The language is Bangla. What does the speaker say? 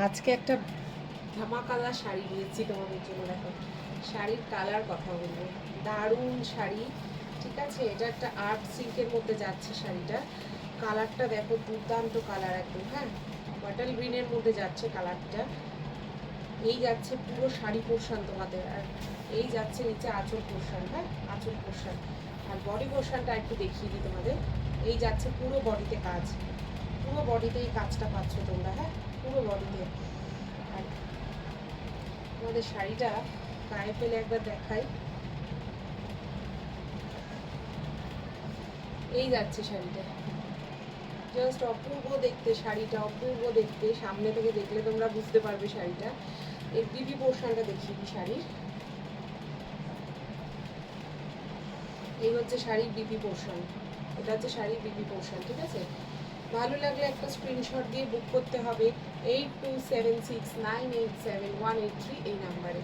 আজকে একটা ধামাকাদার শাড়ি নিয়েছি তোমাদের জন্য। দেখো শাড়ির কালার কথা বলবো, দারুণ শাড়ি। ঠিক আছে, এটা একটা আর্ট সিল্কের মধ্যে যাচ্ছে শাড়িটা। কালারটা দেখো, দুর্দান্ত কালার একদম। হ্যাঁ, বাটাল গ্রিনের মধ্যে যাচ্ছে কালারটা। এই যাচ্ছে পুরো শাড়ি পোর্শন তোমাদের, আর এই যাচ্ছে নিচে আঁচল পোর্শন। হ্যাঁ, আঁচল পোর্শন। আর বডি পোর্শনটা একটু দেখিয়ে দিই তোমাদের। এই যাচ্ছে পুরো বডিতে কাজ, পুরো বডিতে এই কাজটা পাচ্ছ তোমরা। হ্যাঁ, পুরো বডিতে। আর আমাদের শাড়িটা গায়ে ফেলে একবার দেখাই। এই যাচ্ছে শাড়িটা, জাস্ট অপূর্ব দেখতে শাড়িটা, অপূর্ব দেখতে। সামনে থেকে দেখলে তোমরা বুঝতে পারবে শাড়িটা। এর বিবি পোর্শনটা দেখিয়ে দিই শাড়ির। এই হচ্ছে শাড়ির বিবি পোর্শন, এটা হচ্ছে শাড়ির বিবি পোর্শন। ঠিক আছে, ভালো লাগলে একটা স্ক্রিনশট দিয়ে বুক করতে হবে 8276987183 এই নাম্বারে।